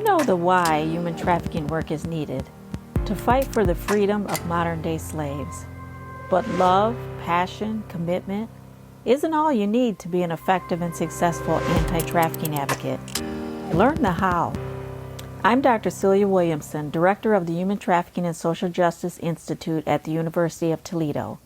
We know the why human trafficking work is needed, to fight for the freedom of modern-day slaves. But love, passion, commitment isn't all you need to be an effective and successful anti-trafficking advocate. Learn the how. I'm Dr. Celia Williamson, Director of the Human Trafficking and Social Justice Institute at the University of Toledo.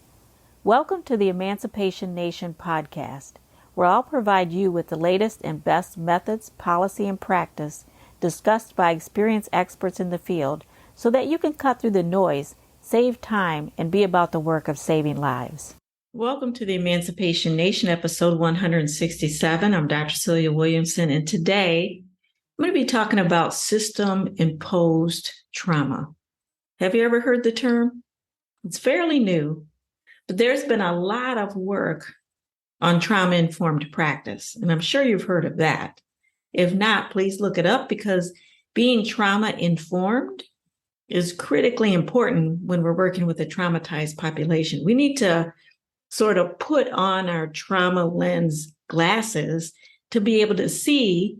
Welcome to the Emancipation Nation podcast, where I'll provide you with the latest and best methods, policy, and practice discussed by experienced experts in the field so that you can cut through the noise, save time, and be about the work of saving lives. Welcome to the Emancipation Nation, episode 167. I'm Dr. Celia Williamson, and today I'm going to be talking about system-imposed trauma. Have you ever heard the term? It's fairly new, but there's been a lot of work on trauma-informed practice, and I'm sure you've heard of that. If not, please look it up because being trauma-informed is critically important when we're working with a traumatized population. We need to sort of put on our trauma lens glasses to be able to see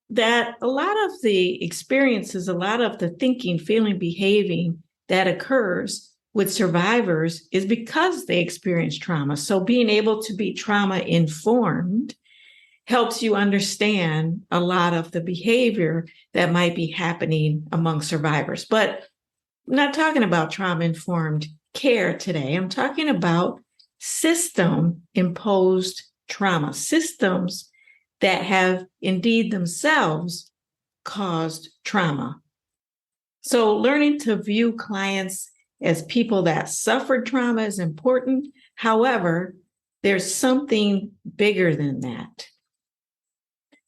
that a lot of the experiences, a lot of the thinking, feeling, behaving that occurs with survivors is because they experience trauma. So being able to be trauma-informed helps you understand a lot of the behavior that might be happening among survivors. But I'm not talking about trauma-informed care today. I'm talking about system-imposed trauma, systems that have indeed themselves caused trauma. So learning to view clients as people that suffered trauma is important. However, there's something bigger than that.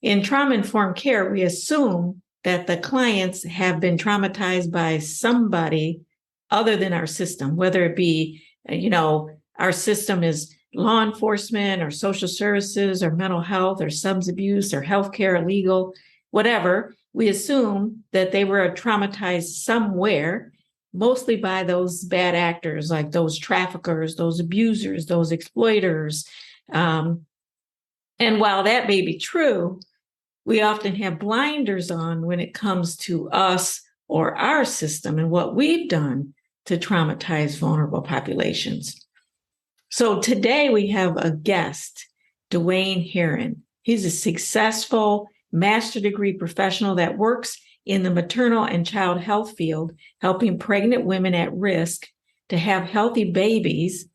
In trauma-informed care, we assume that the clients have been traumatized by somebody other than our system, whether it be, our system is law enforcement or social services or mental health or substance abuse or healthcare, legal, whatever. We assume that they were traumatized somewhere, mostly by those bad actors, like those traffickers, those abusers, those exploiters. And while that may be true, we often have blinders on when it comes to us or our system and what we've done to traumatize vulnerable populations. So today we have a guest, Dwayne Heron. He's a successful master's degree professional that works in the maternal and child health field, helping pregnant women at risk to have healthy babies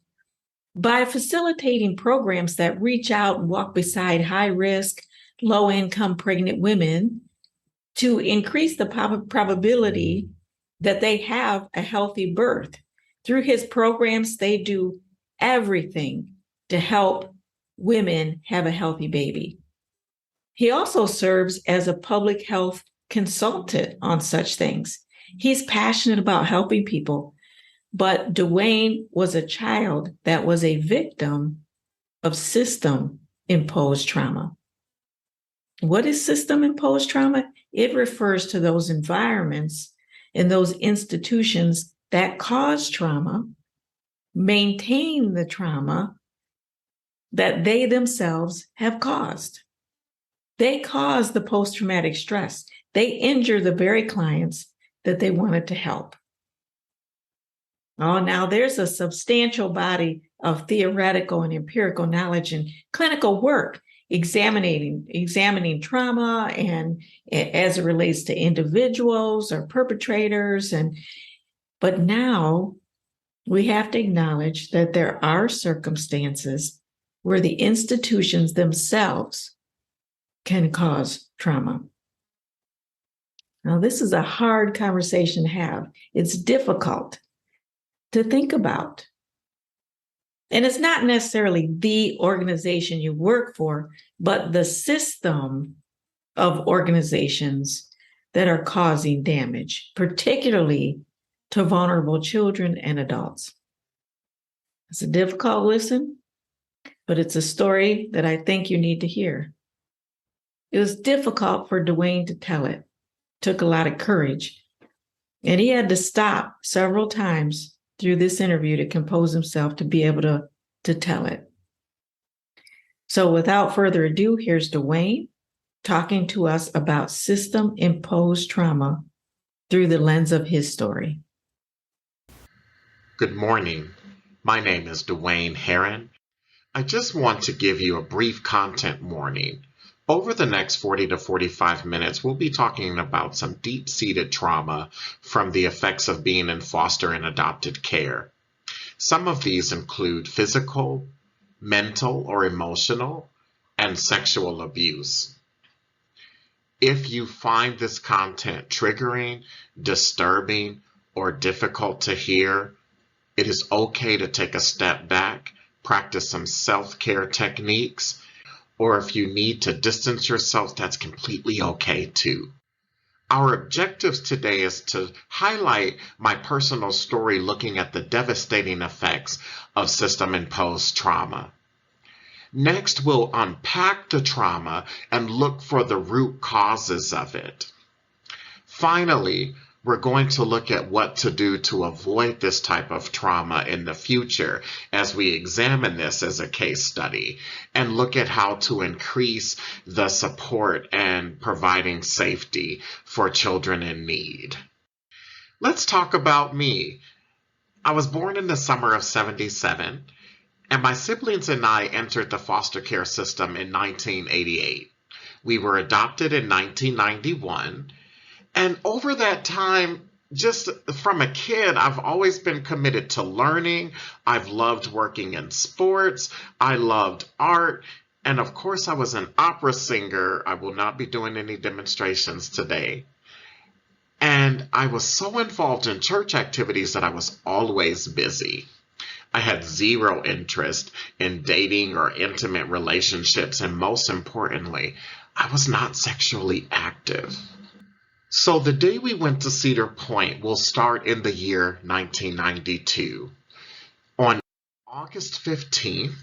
by facilitating programs that reach out and walk beside high-risk, low-income pregnant women to increase the probability that they have a healthy birth. Through his programs, they do everything to help women have a healthy baby. He also serves as a public health consultant on such things. He's passionate about helping people, but Dwayne was a child that was a victim of system-imposed trauma. What is system-imposed trauma? It refers to those environments and those institutions that cause trauma, maintain the trauma that they themselves have caused. They cause the post-traumatic stress. They injure the very clients that they wanted to help. Oh, now there's a substantial body of theoretical and empirical knowledge and clinical work examining trauma and as it relates to individuals or perpetrators. But now we have to acknowledge that there are circumstances where the institutions themselves can cause trauma. Now, this is a hard conversation to have. It's difficult to think about. And it's not necessarily the organization you work for, but the system of organizations that are causing damage, particularly to vulnerable children and adults. It's a difficult listen, but it's a story that I think you need to hear. It was difficult for Dwayne to tell it. It took a lot of courage. And he had to stop several times through this interview to compose himself to be able to tell it. So without further ado, here's Dwayne talking to us about system-imposed trauma through the lens of his story. Good morning. My name is Dwayne Herron. I just want to give you a brief content warning. Over the next 40 to 45 minutes, we'll be talking about some deep-seated trauma from the effects of being in foster and adopted care. Some of these include physical, mental or emotional, and sexual abuse. If you find this content triggering, disturbing, or difficult to hear, it is okay to take a step back, practice some self-care techniques, or if you need to distance yourself, that's completely okay too. Our objectives today is to highlight my personal story looking at the devastating effects of system-imposed trauma. Next, we'll unpack the trauma and look for the root causes of it. Finally, we're going to look at what to do to avoid this type of trauma in the future as we examine this as a case study and look at how to increase the support and providing safety for children in need. Let's talk about me. I was born in the summer of '77, and my siblings and I entered the foster care system in 1988. We were adopted in 1991. And over that time, just from a kid, I've always been committed to learning. I've loved working in sports. I loved art. And of course, I was an opera singer. I will not be doing any demonstrations today. And I was so involved in church activities that I was always busy. I had zero interest in dating or intimate relationships. And most importantly, I was not sexually active. So the day we went to Cedar Point will start in the year 1992. On August 15th,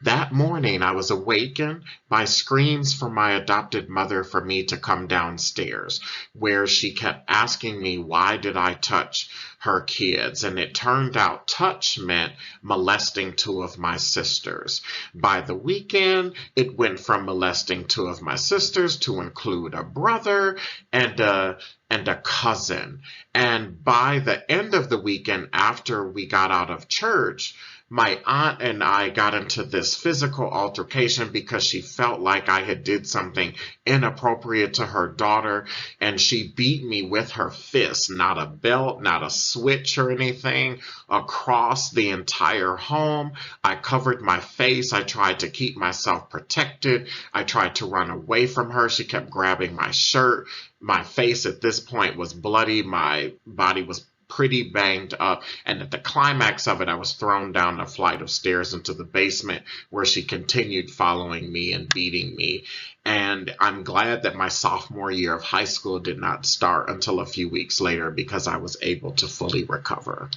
that morning I was awakened by screams from my adopted mother for me to come downstairs, where she kept asking me why did I touch her kids, and it turned out touch meant molesting two of my sisters. By the weekend, it went from molesting two of my sisters to include a brother and a cousin. And by the end of the weekend, after we got out of church, my aunt and I got into this physical altercation because she felt like I had did something inappropriate to her daughter, and she beat me with her fist, not a belt, not a switch or anything, across the entire home. I covered my face. I tried to keep myself protected. I tried to run away from her. She kept grabbing my shirt. My face at this point was bloody. My body was pretty banged up, and at the climax of it, I was thrown down a flight of stairs into the basement where she continued following me and beating me. And I'm glad that my sophomore year of high school did not start until a few weeks later because I was able to fully recover.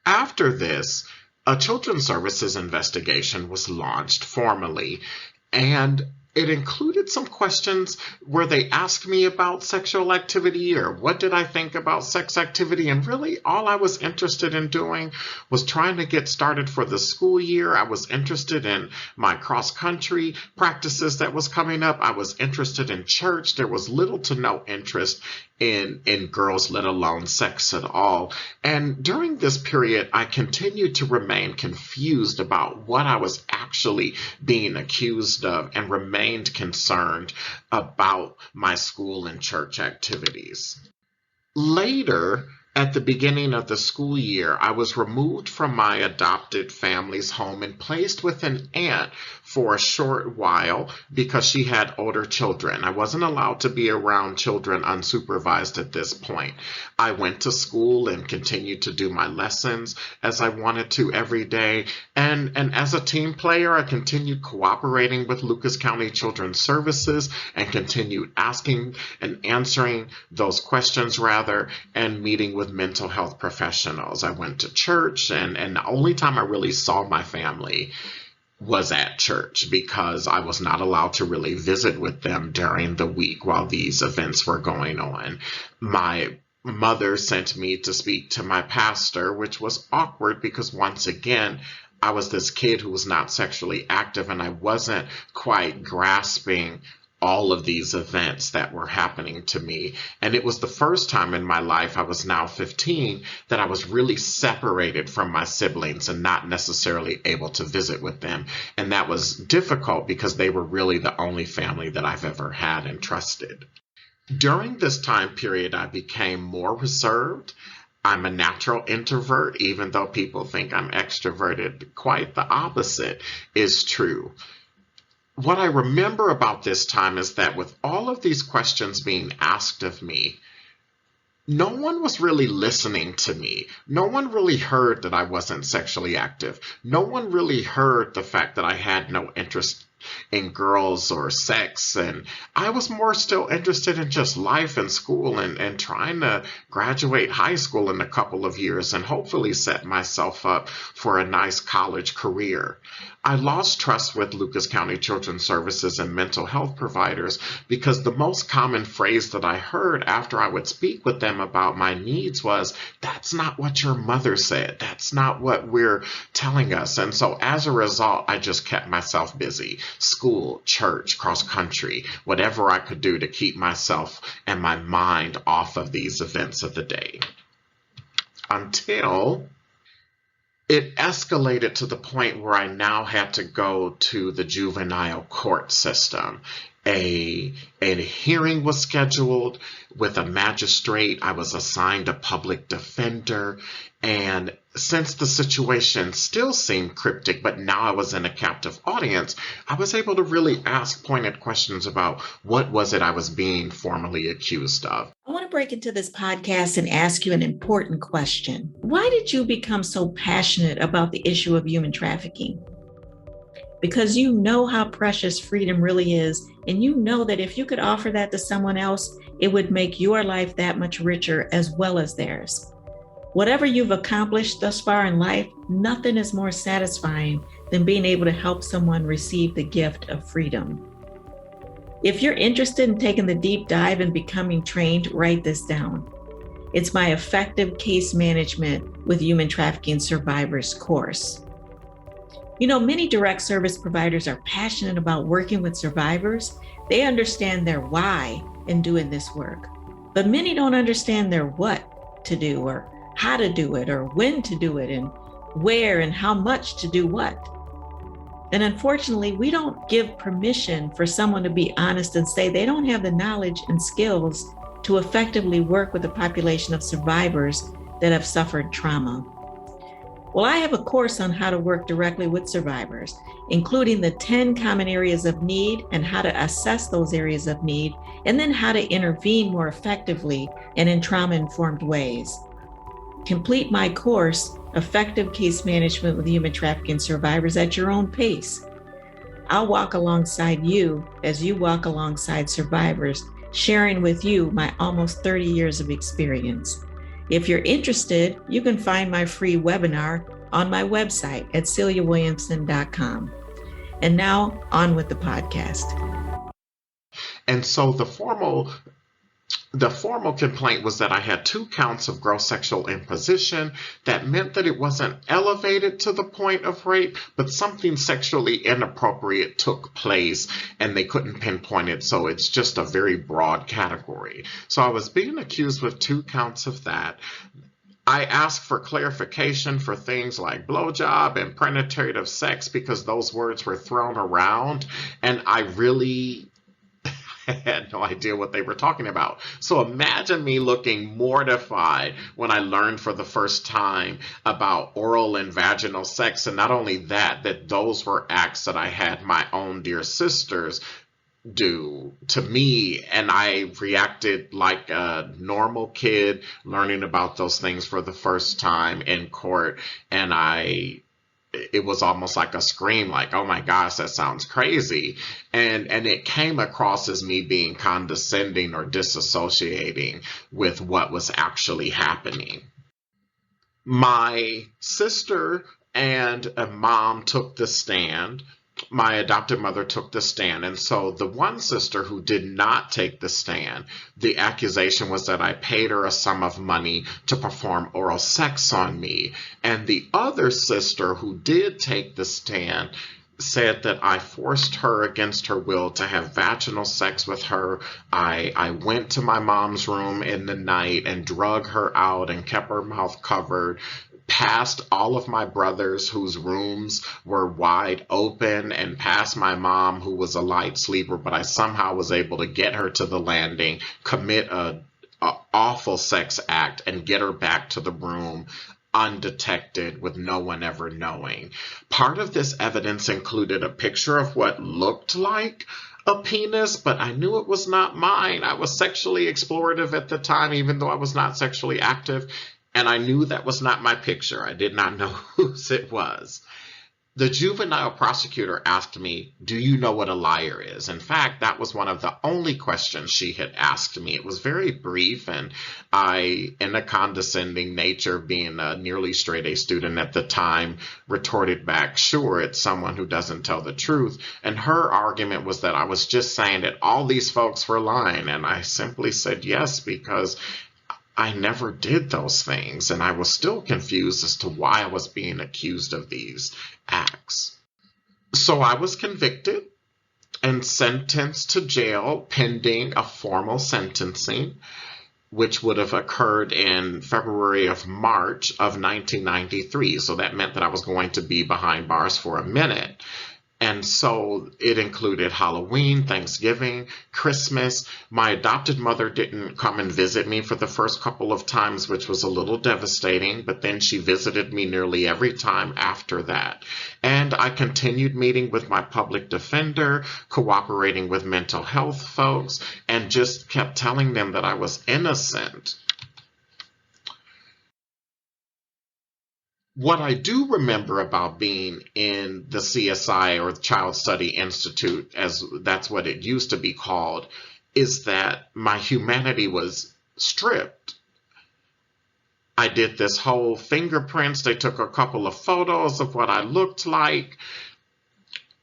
After this, a children's services investigation was launched formally, and it included some questions where they asked me about sexual activity or what did I think about sex activity. And really all I was interested in doing was trying to get started for the school year. I was interested in my cross-country practices that was coming up. I was interested in church. There was little to no interest in girls, let alone sex at all. And during this period, I continued to remain confused about what I was actually being accused of and remained concerned about my school and church activities. Later, at the beginning of the school year, I was removed from my adopted family's home and placed with an aunt for a short while because she had older children. I wasn't allowed to be around children unsupervised at this point. I went to school and continued to do my lessons as I wanted to every day. And as a team player, I continued cooperating with Lucas County Children's Services and continued asking and answering those questions and meeting with mental health professionals. I went to church, and the only time I really saw my family was at church because I was not allowed to really visit with them during the week while these events were going on. My mother sent me to speak to my pastor, which was awkward because once again, I was this kid who was not sexually active and I wasn't quite grasping all of these events that were happening to me. And it was the first time in my life, I was now 15, that I was really separated from my siblings and not necessarily able to visit with them. And that was difficult because they were really the only family that I've ever had and trusted. During this time period, I became more reserved. I'm a natural introvert, even though people think I'm extroverted. Quite the opposite is true. What I remember about this time is that with all of these questions being asked of me, no one was really listening to me. No one really heard that I wasn't sexually active. No one really heard the fact that I had no interest in girls or sex. And I was more still interested in just life and school and trying to graduate high school in a couple of years and hopefully set myself up for a nice college career. I lost trust with Lucas County Children's Services and mental health providers because the most common phrase that I heard after I would speak with them about my needs was, "That's not what your mother said. That's not what we're telling us." And so as a result, I just kept myself busy. School, church, cross country, whatever I could do to keep myself and my mind off of these events of the day. Until it escalated to the point where I now had to go to the juvenile court system. A hearing was scheduled with a magistrate. I was assigned a public defender. And since the situation still seemed cryptic, but now I was in a captive audience, I was able to really ask pointed questions about what was it I was being formally accused of. I want to break into this podcast and ask you an important question. Why did you become so passionate about the issue of human trafficking? Because you know how precious freedom really is, and you know that if you could offer that to someone else, it would make your life that much richer as well as theirs. Whatever you've accomplished thus far in life, nothing is more satisfying than being able to help someone receive the gift of freedom. If you're interested in taking the deep dive and becoming trained, write this down. It's my Effective Case Management with Human Trafficking Survivors course. You know, many direct service providers are passionate about working with survivors. They understand their why in doing this work, but many don't understand their what to do or how to do it or when to do it and where and how much to do what. And unfortunately, we don't give permission for someone to be honest and say they don't have the knowledge and skills to effectively work with a population of survivors that have suffered trauma. Well, I have a course on how to work directly with survivors, including the 10 common areas of need and how to assess those areas of need, and then how to intervene more effectively and in trauma-informed ways. Complete my course, Effective Case Management with Human Trafficking Survivors, at your own pace. I'll walk alongside you as you walk alongside survivors, sharing with you my almost 30 years of experience. If you're interested, you can find my free webinar on my website at celiawilliamson.com. And now on with the podcast. And so the formal complaint was that I had 2 counts of gross sexual imposition. That meant that it wasn't elevated to the point of rape, but something sexually inappropriate took place and they couldn't pinpoint it. So it's just a very broad category. So I was being accused with 2 counts of that. I asked for clarification for things like blowjob and penetrative sex because those words were thrown around and I really had no idea what they were talking about. So imagine me looking mortified when I learned for the first time about oral and vaginal sex. And not only that those were acts that I had my own dear sisters do to me. And I reacted like a normal kid learning about those things for the first time in court. And it was almost like a scream, like, oh my gosh, that sounds crazy. And it came across as me being condescending or disassociating with what was actually happening. My sister and a mom took the stand. My adopted mother took the stand. And so the one sister who did not take the stand, the accusation was that I paid her a sum of money to perform oral sex on me. And the other sister who did take the stand, said that I forced her against her will to have vaginal sex with her. I went to my mom's room in the night and drug her out and kept her mouth covered, past all of my brothers whose rooms were wide open, and past my mom who was a light sleeper, but I somehow was able to get her to the landing, commit a awful sex act, and get her back to the room undetected with no one ever knowing. Part of this evidence included a picture of what looked like a penis, but I knew it was not mine. I was sexually explorative at the time, even though I was not sexually active, and I knew that was not my picture. I did not know whose it was. The juvenile prosecutor asked me, "Do you know what a liar is?" In fact, that was one of the only questions she had asked me. It was very brief, and I, in a condescending nature, being a nearly straight A student at the time, retorted back, "Sure, it's someone who doesn't tell the truth." And her argument was that I was just saying that all these folks were lying, and I simply said yes, because I never did those things, and I was still confused as to why I was being accused of these acts. So I was convicted and sentenced to jail pending a formal sentencing, which would have occurred in February of March of 1993. So that meant that I was going to be behind bars for a minute. And so it included Halloween, Thanksgiving, Christmas. My adopted mother didn't come and visit me for the first couple of times, which was a little devastating, but then she visited me nearly every time after that. And I continued meeting with my public defender, cooperating with mental health folks, and just kept telling them that I was innocent. What I do remember about being in the CSI, or the Child Study Institute, as that's what it used to be called, is that my humanity was stripped. I did this whole fingerprints. They took a couple of photos of what I looked like.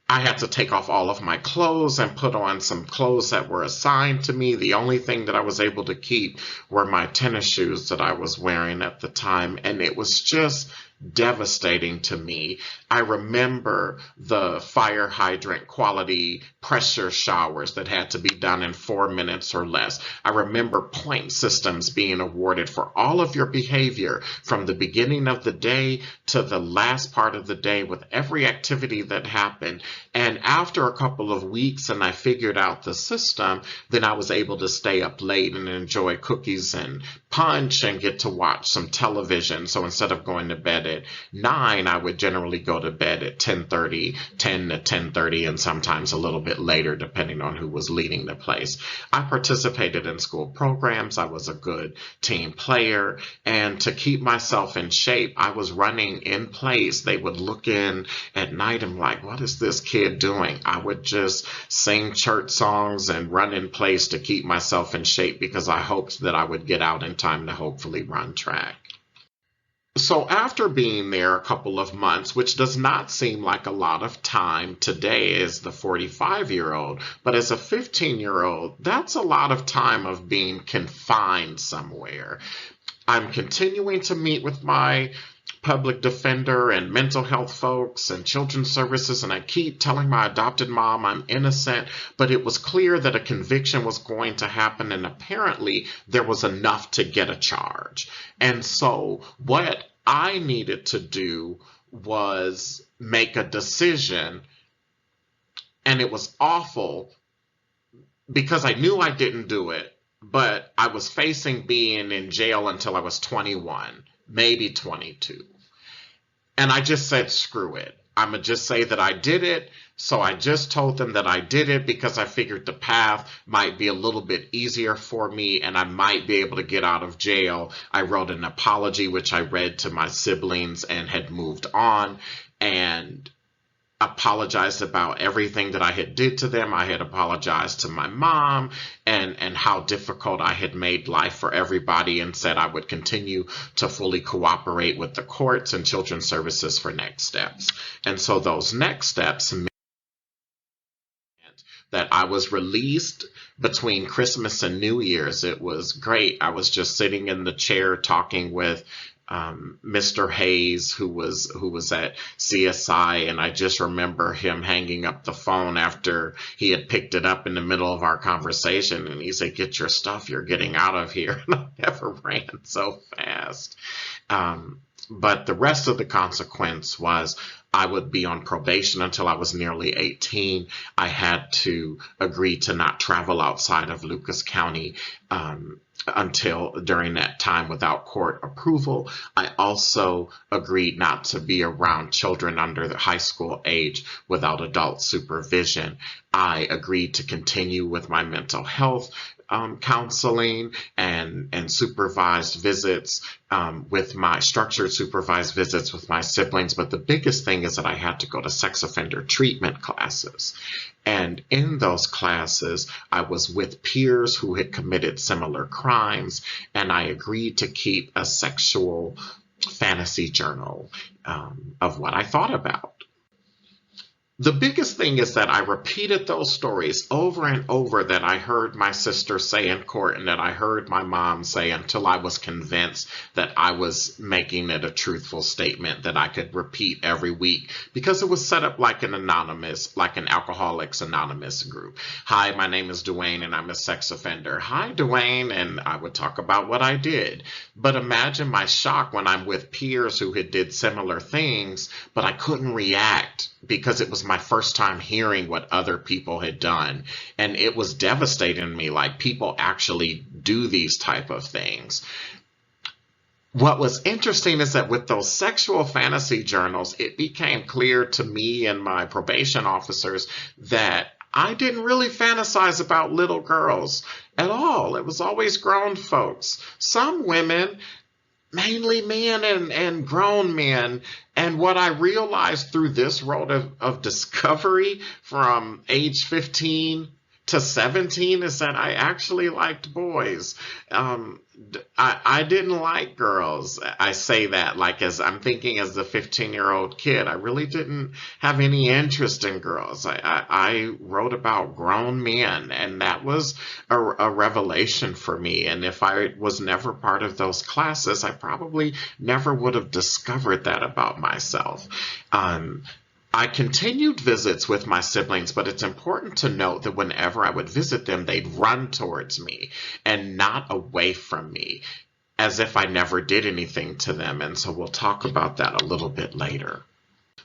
I had to take off all of my clothes and put on some clothes that were assigned to me. The only thing that I was able to keep were my tennis shoes that I was wearing at the time, and it was just devastating to me. I remember the fire hydrant quality pressure showers that had to be done in 4 minutes or less. I remember point systems being awarded for all of your behavior from the beginning of the day to the last part of the day, with every activity that happened. And after a couple of weeks and I figured out the system, then I was able to stay up late and enjoy cookies and punch and get to watch some television. So instead of going to bed at 9, I would generally go to bed at 10:30, 10 to 10:30, and sometimes a little bit later, depending on who was leading the place. I participated in school programs. I was a good team player. And to keep myself in shape, I was running in place. They would look in at night and like, "What is this kid doing?" I would just sing church songs and run in place to keep myself in shape, because I hoped that I would get out in time to hopefully run track. So after being there a couple of months, which does not seem like a lot of time today as the 45-year-old, but as a 15-year-old, that's a lot of time of being confined somewhere. I'm continuing to meet with my public defender and mental health folks and children's services, and I keep telling my adopted mom I'm innocent, but it was clear that a conviction was going to happen, and apparently there was enough to get a charge. And so what I needed to do was make a decision, and it was awful because I knew I didn't do it, but I was facing being in jail until I was 21, maybe 22. And I just said, screw it. I'm going to just say that I did it. So I just told them that I did it because I figured the path might be a little bit easier for me and I might be able to get out of jail. I wrote an apology, which I read to my siblings, and had moved on and apologized about everything that I had did to them. I had apologized to my mom and how difficult I had made life for everybody, and said I would continue to fully cooperate with the courts and children's services for next steps. And so those next steps meant that I was released between Christmas and New Year's. It was great. I was just sitting in the chair talking with Mr. Hayes, who was at CSI, and I just remember him hanging up the phone after he had picked it up in the middle of our conversation, and he said, "Get your stuff, you're getting out of here." And I never ran so fast. But the rest of the consequence was I would be on probation until I was nearly 18. I had to agree to not travel outside of Lucas County until during that time without court approval. I also agreed not to be around children under the high school age without adult supervision. I agreed to continue with my mental health counseling and supervised visits with my structured supervised visits with my siblings. But the biggest thing is that I had to go to sex offender treatment classes. And in those classes, I was with peers who had committed similar crimes, and I agreed to keep a sexual fantasy journal of what I thought about. The biggest thing is that I repeated those stories over and over that I heard my sister say in court and that I heard my mom say until I was convinced that I was making it a truthful statement that I could repeat every week, because it was set up like an anonymous, like an Alcoholics Anonymous group. "Hi, my name is Dwayne and I'm a sex offender." "Hi, Dwayne," and I would talk about what I did. But imagine my shock when I'm with peers who had did similar things, but I couldn't react because it was my first time hearing what other people had done. And it was devastating to me, like people actually do these type of things. What was interesting is that with those sexual fantasy journals, it became clear to me and my probation officers that I didn't really fantasize about little girls at all. It was always grown folks. Some women, mainly men and grown men. And what I realized through this road of discovery from age 15 to 17 is that I actually liked boys. I didn't like girls. I say that like as I'm thinking as a 15-year-old kid. I really didn't have any interest in girls. I wrote about grown men, and that was a revelation for me. And if I was never part of those classes, I probably never would have discovered that about myself. I continued visits with my siblings, but it's important to note that whenever I would visit them, they'd run towards me and not away from me, as if I never did anything to them. And so we'll talk about that a little bit later.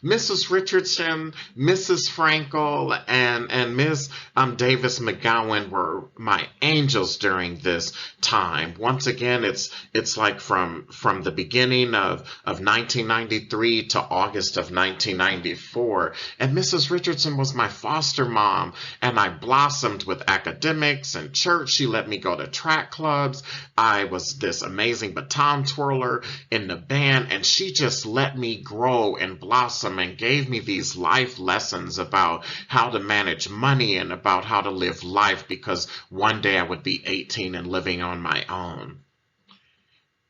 Mrs. Richardson, Mrs. Frankel, and Ms. Davis McGowan were my angels during this time. Once again, it's like from the beginning of 1993 to August of 1994. And Mrs. Richardson was my foster mom, and I blossomed with academics and church. She let me go to track clubs. I was this amazing baton twirler in the band, and she just let me grow and blossom and gave me these life lessons about how to manage money and about how to live life, because one day I would be 18 and living on my own.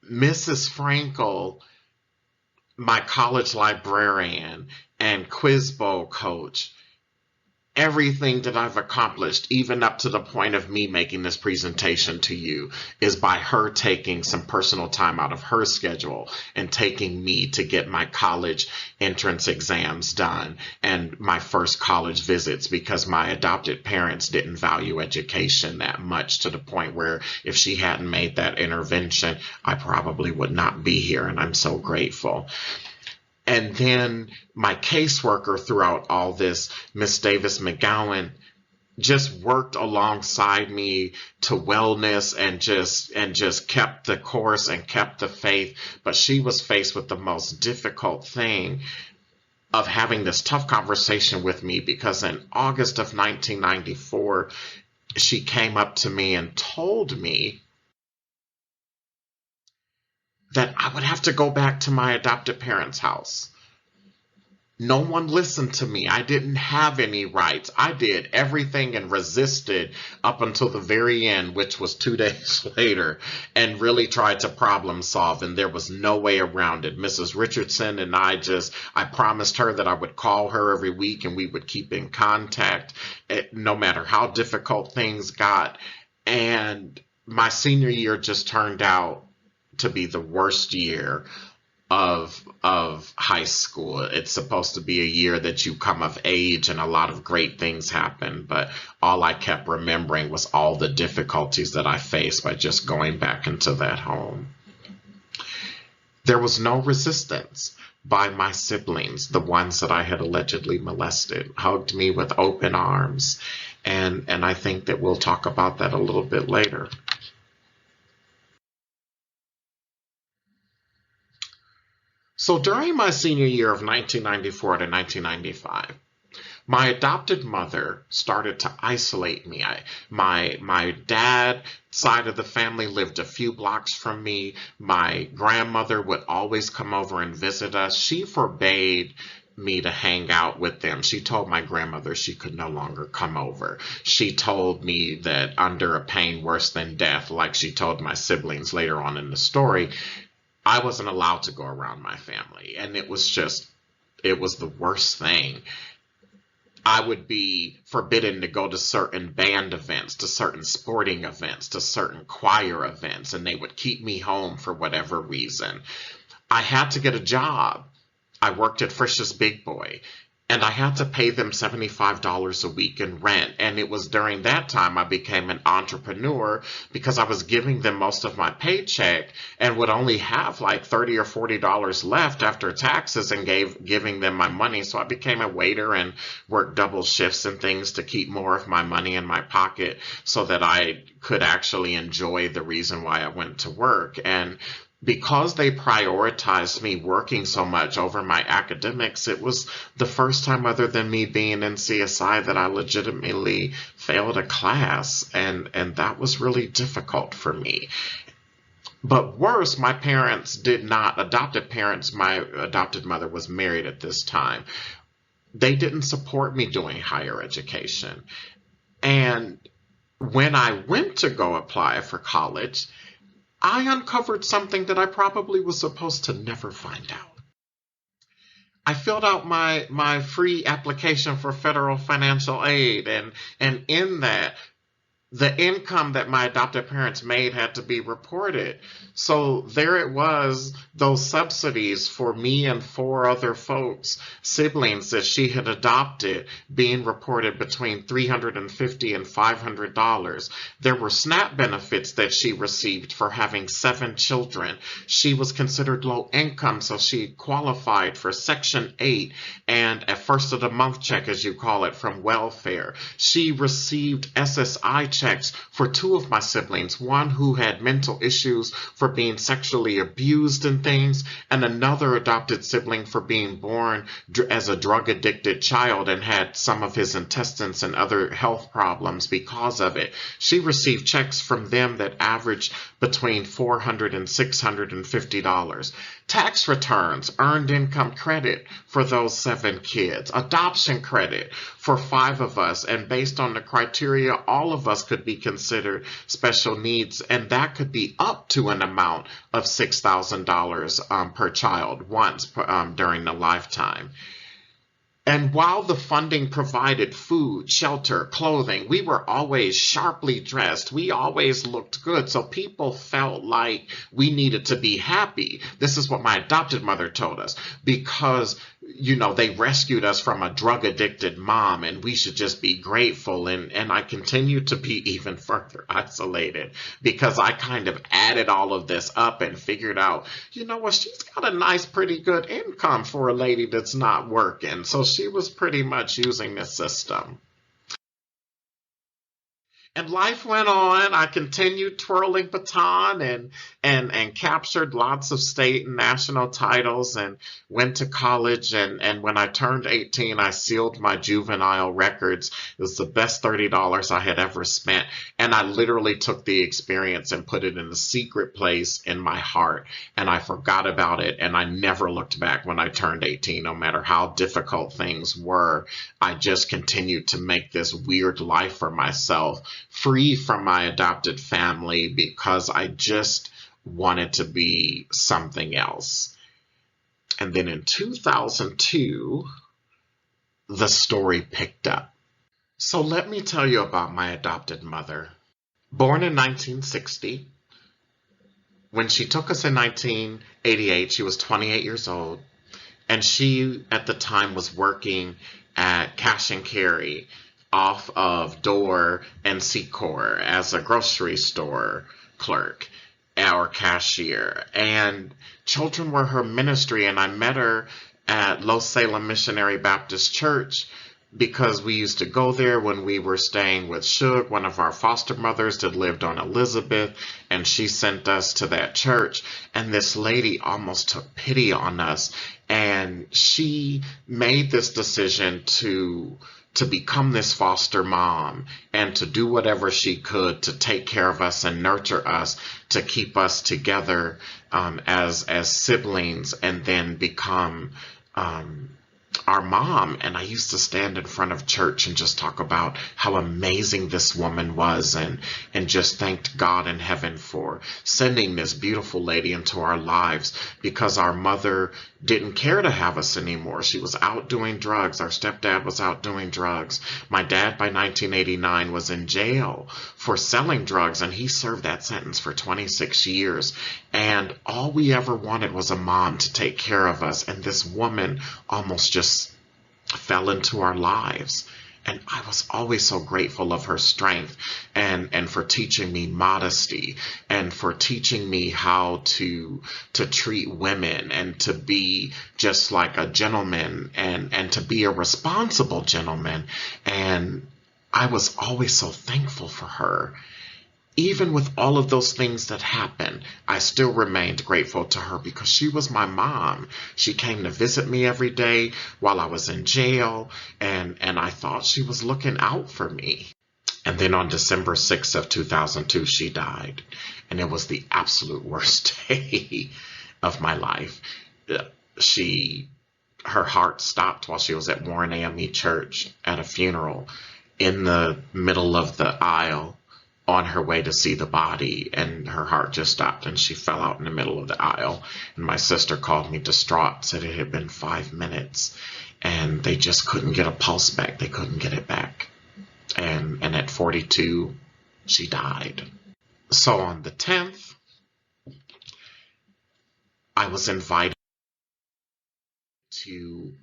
Mrs. Frankel, my college librarian and quiz bowl coach, everything that I've accomplished, even up to the point of me making this presentation to you, is by her taking some personal time out of her schedule and taking me to get my college entrance exams done and my first college visits, because my adopted parents didn't value education that much, to the point where if she hadn't made that intervention, I probably would not be here, and I'm so grateful. And then my caseworker throughout all this, Miss Davis McGowan, just worked alongside me to wellness and just kept the course and kept the faith. But she was faced with the most difficult thing of having this tough conversation with me, because in August of 1994, she came up to me and told me that I would have to go back to my adopted parents' house. No one listened to me. I didn't have any rights. I did everything and resisted up until the very end, which was 2 days later, and really tried to problem solve, and there was no way around it. Mrs. Richardson and I promised her that I would call her every week and we would keep in contact, no matter how difficult things got. And my senior year just turned out to be the worst year of high school. It's supposed to be a year that you come of age and a lot of great things happen, but all I kept remembering was all the difficulties that I faced by just going back into that home. There was no resistance by my siblings, the ones that I had allegedly molested, hugged me with open arms. And I think that we'll talk about that a little bit later. So during my senior year of 1994 to 1995, my adopted mother started to isolate me. My dad side of the family lived a few blocks from me. My grandmother would always come over and visit us. She forbade me to hang out with them. She told my grandmother she could no longer come over. She told me that under a pain worse than death, like she told my siblings later on in the story, I wasn't allowed to go around my family. And it was the worst thing. I would be forbidden to go to certain band events, to certain sporting events, to certain choir events, and they would keep me home for whatever reason. I had to get a job. I worked at Frisch's Big Boy, and I had to pay them $75 a week in rent. And it was during that time I became an entrepreneur because I was giving them most of my paycheck and would only have like $30 or $40 left after taxes and giving them my money. So I became a waiter and worked double shifts and things to keep more of my money in my pocket so that I could actually enjoy the reason why I went to work. And because they prioritized me working so much over my academics, it was the first time other than me being in CSI that I legitimately failed a class, and that was really difficult for me. But worse, my parents did not, adopted parents, my adopted mother was married at this time. They didn't support me doing higher education. And when I went to go apply for college, I uncovered something that I probably was supposed to never find out. I filled out my free application for federal financial aid, and in that, the income that my adopted parents made had to be reported. So there it was, those subsidies for me and four other folks, siblings that she had adopted, being reported between $350 and $500. There were SNAP benefits that she received for having 7 children. She was considered low income, so she qualified for Section 8 and a first of the month check, as you call it, from welfare. She received SSI checks for 2 of my siblings, one who had mental issues for being sexually abused and things, and another adopted sibling for being born as a drug-addicted child and had some of his intestines and other health problems because of it. She received checks from them that averaged between $400 and $650. Tax returns, earned income credit for those 7 kids, adoption credit for 5 of us, and based on the criteria, all of us could be considered special needs, and that could be up to an amount of $6,000 per child once during the lifetime. And while the funding provided food, shelter, clothing, we were always sharply dressed. We always looked good. So people felt like we needed to be happy. This is what my adopted mother told us, because, they rescued us from a drug-addicted mom, and we should just be grateful. And I continued to be even further isolated because I kind of added all of this up and figured out, she's got a nice, pretty good income for a lady that's not working. So she was pretty much using this system. And life went on. I continued twirling baton and captured lots of state and national titles and went to college. And when I turned 18, I sealed my juvenile records. It was the best $30 I had ever spent. And I literally took the experience and put it in a secret place in my heart. And I forgot about it. And I never looked back when I turned 18, no matter how difficult things were. I just continued to make this weird life for myself, free from my adopted family, because I just wanted to be something else. And then in 2002, the story picked up. So let me tell you about my adopted mother. Born in 1960, When she took us in 1988, she was 28 years old, and she at the time was working at Cash and Carry off of Door and Secor as a grocery store clerk or cashier. And children were her ministry, and I met her at Los Salem Missionary Baptist Church because we used to go there when we were staying with Shug, one of our foster mothers that lived on Elizabeth, and she sent us to that church. And this lady almost took pity on us, and she made this decision to become this foster mom and to do whatever she could to take care of us and nurture us, to keep us together as siblings, and then become our mom. And I used to stand in front of church and just talk about how amazing this woman was, and just thanked God in heaven for sending this beautiful lady into our lives, because our mother didn't care to have us anymore. She was out doing drugs. Our stepdad was out doing drugs. My dad by 1989 was in jail for selling drugs, and he served that sentence for 26 years. And all we ever wanted was a mom to take care of us. And this woman almost just fell into our lives. And I was always so grateful of her strength, and for teaching me modesty, and for teaching me how to treat women, and to be just like a gentleman, and to be a responsible gentleman. And I was always so thankful for her. Even with all of those things that happened, I still remained grateful to her because she was my mom. She came to visit me every day while I was in jail, and I thought she was looking out for me. And then on December 6th of 2002, she died. And it was the absolute worst day of my life. Her heart stopped while she was at Warren AME Church at a funeral, in the middle of the aisle, on her way to see the body, and her heart just stopped and she fell out in the middle of the aisle. And my sister called me distraught, said it had been 5 minutes and they just couldn't get a pulse back. They couldn't get it back. And at 42, she died. So on the 10th, I was invited to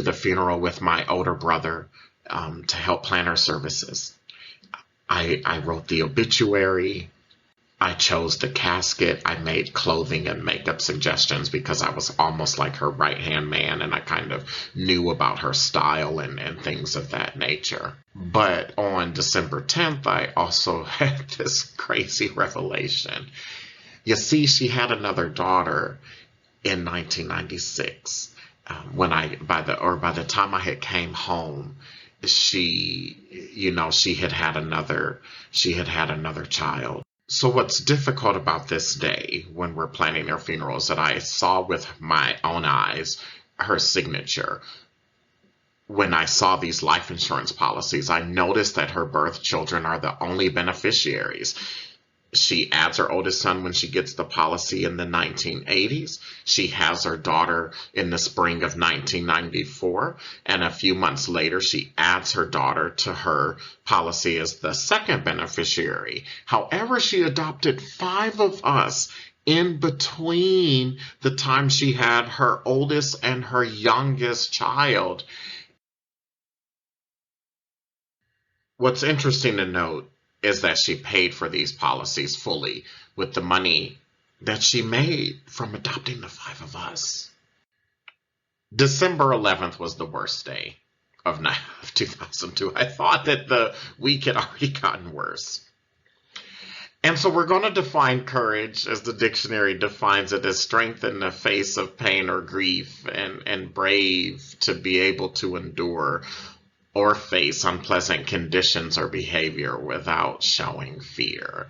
the funeral with my older brother to help plan her services. I wrote the obituary. I chose the casket. I made clothing and makeup suggestions because I was almost like her right-hand man, and I kind of knew about her style and things of that nature. But on December 10th, I also had this crazy revelation. You see, she had another daughter in 1996. By the time I had came home, she had another child. So what's difficult about this day when we're planning their funeral is that I saw with my own eyes her signature. When I saw these life insurance policies, I noticed that her birth children are the only beneficiaries. She adds her oldest son when she gets the policy in the 1980s. She has her daughter in the spring of 1994. And a few months later, she adds her daughter to her policy as the second beneficiary. However, she adopted 5 of us in between the time she had her oldest and her youngest child. What's interesting to note is that she paid for these policies fully with the money that she made from adopting the 5 of us. December 11th was the worst day of 2002. I thought that the week had already gotten worse. And so we're going to define courage, as the dictionary defines it, as strength in the face of pain or grief, and brave to be able to endure or face unpleasant conditions or behavior without showing fear.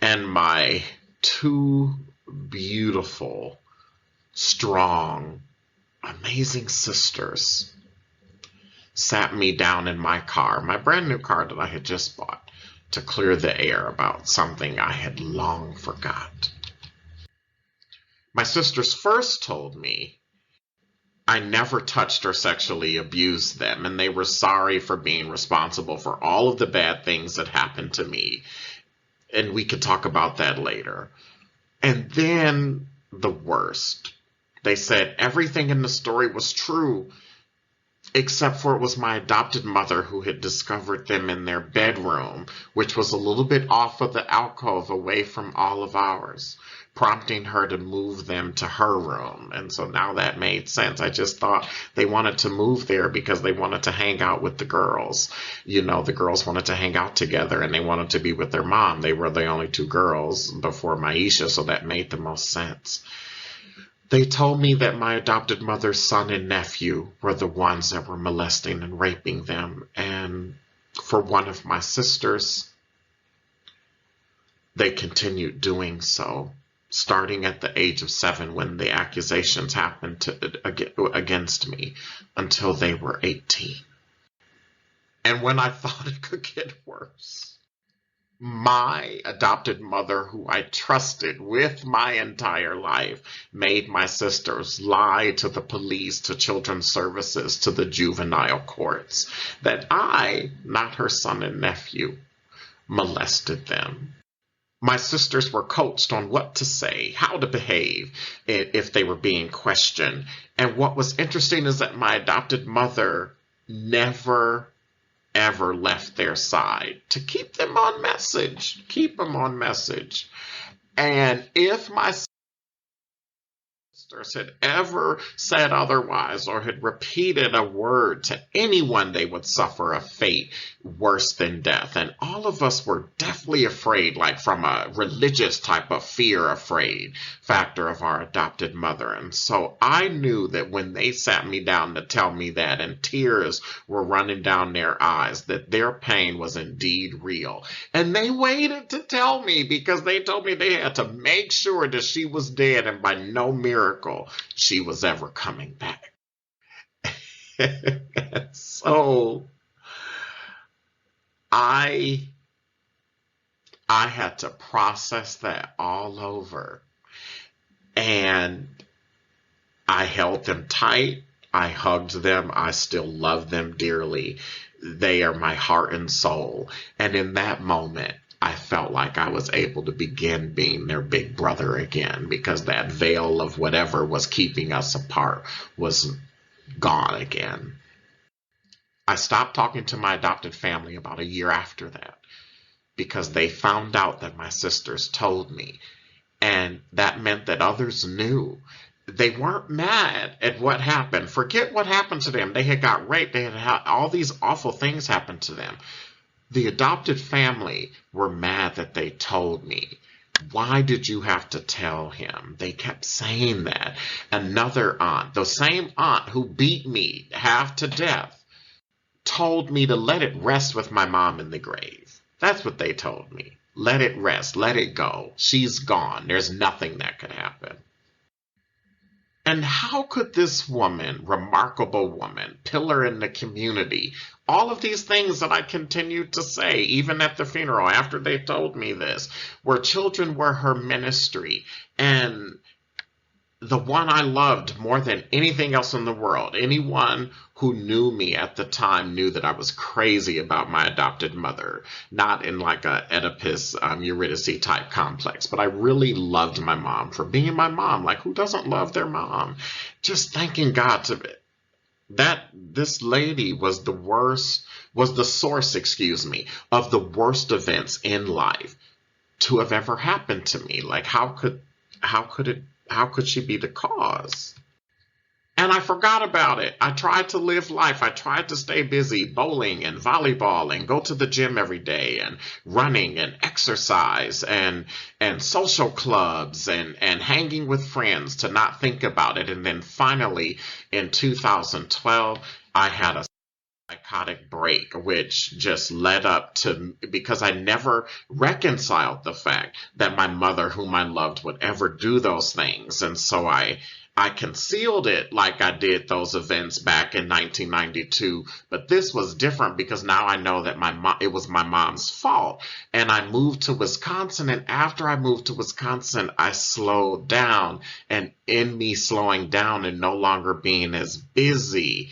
And my 2 beautiful, strong, amazing sisters sat me down in my car, my brand new car that I had just bought, to clear the air about something I had long forgot. My sisters first told me I never touched or sexually abused them, and they were sorry for being responsible for all of the bad things that happened to me. And we could talk about that later. And then the worst. They said everything in the story was true, except for it was my adopted mother who had discovered them in their bedroom, which was a little bit off of the alcove away from all of ours, prompting her to move them to her room. And so now that made sense. I just thought they wanted to move there because they wanted to hang out with the girls. You know, the girls wanted to hang out together and they wanted to be with their mom. They were the only two girls before Maisha, so that made the most sense. They told me that my adopted mother's son and nephew were the ones that were molesting and raping them. And for one of my sisters, they continued doing so, starting at the age of 7 when the accusations happened against me until they were 18. And when I thought it could get worse, my adopted mother, who I trusted with my entire life, made my sisters lie to the police, to children's services, to the juvenile courts, that I, not her son and nephew, molested them. My sisters were coached on what to say, how to behave if they were being questioned. And what was interesting is that my adopted mother never ever left their side to keep them on message, And if my sisters had ever said otherwise or had repeated a word to anyone, they would suffer a fate worse than death. And all of us were deathly afraid, like from a religious type of fear afraid factor of our adopted mother. And so I knew that when they sat me down to tell me that, and tears were running down their eyes, that their pain was indeed real. And they waited to tell me because they told me they had to make sure that she was dead and by no miracle she was ever coming back. So I had to process that all over. And I held them tight. I hugged them. I still love them dearly. They are my heart and soul. And in that moment, I felt like I was able to begin being their big brother again, because that veil of whatever was keeping us apart was gone again. I stopped talking to my adopted family about a year after that because they found out that my sisters told me. And that meant that others knew. They weren't mad at what happened. Forget what happened to them. They had got raped. They had all these awful things happen to them. The adopted family were mad that they told me. Why did you have to tell him? They kept saying that. Another aunt, the same aunt who beat me half to death, told me to let it rest with my mom in the grave. That's what they told me. Let it rest. Let it go. She's gone. There's nothing that could happen. And how could this woman, remarkable woman, pillar in the community, all of these things that I continued to say, even at the funeral after they told me this, where children were her ministry, and the one I loved more than anything else in the world. Anyone who knew me at the time knew that I was crazy about my adopted mother, not in like a Oedipus, Eurydice type complex, but I really loved my mom for being my mom. Like, who doesn't love their mom? Just thanking God that this lady was the source, of the worst events in life to have ever happened to me. Like, how could she be the cause? And I forgot about it. I tried to live life. I tried to stay busy bowling and volleyball and go to the gym every day and running and exercise and social clubs and hanging with friends to not think about it. And then finally in 2012, I had a psychotic break, which just led up to, because I never reconciled the fact that my mother, whom I loved, would ever do those things. And so I concealed it like I did those events back in 1992. But this was different because now I know that it was my mom's fault. And I moved to Wisconsin. And after I moved to Wisconsin, I slowed down. And in me slowing down and no longer being as busy,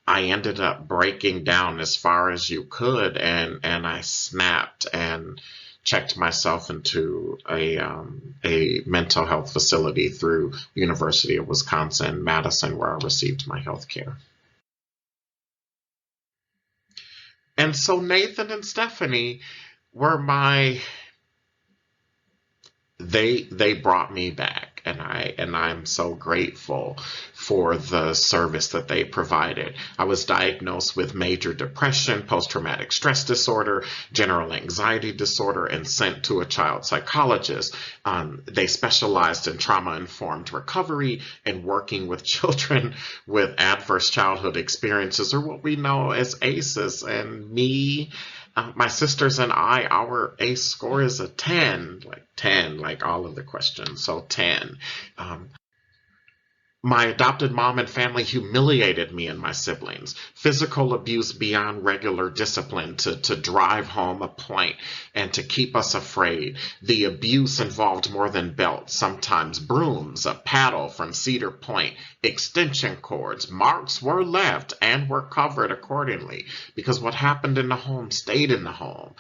I ended up breaking down as far as you could, and I snapped and checked myself into a mental health facility through University of Wisconsin-Madison, where I received my health care. And so Nathan and Stephanie were they brought me back, and I'm so grateful for the service that they provided. I was diagnosed with major depression, post-traumatic stress disorder, general anxiety disorder, and sent to a child psychologist. They specialized in trauma-informed recovery and working with children with adverse childhood experiences, or what we know as ACEs. And my sisters and I, our ACE score is a 10, like all of the questions, so 10. My adopted mom and family humiliated me and my siblings. Physical abuse beyond regular discipline to drive home a point and to keep us afraid. The abuse involved more than belts, sometimes brooms, a paddle from Cedar Point, extension cords. Marks were left and were covered accordingly because what happened in the home stayed in the home.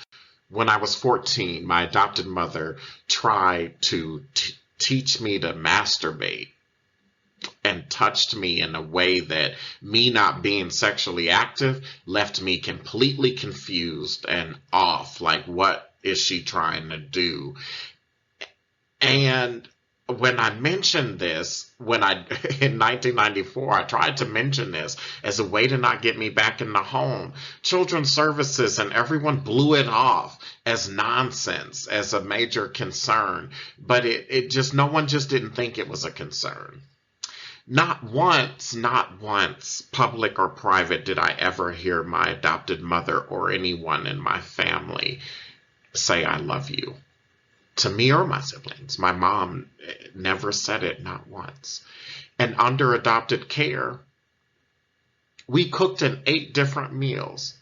When I was 14, my adopted mother tried to teach me to masturbate and touched me in a way that, me not being sexually active, left me completely confused and off. Like, what is she trying to do? And when I mentioned this, in 1994, I tried to mention this as a way to not get me back in the home. Children's Services and everyone blew it off as nonsense, as a major concern. But no one just didn't think it was a concern. Not once, public or private, did I ever hear my adopted mother or anyone in my family say, "I love you," to me or my siblings. My mom never said it, not once. And under adopted care, we cooked in 8 different meals.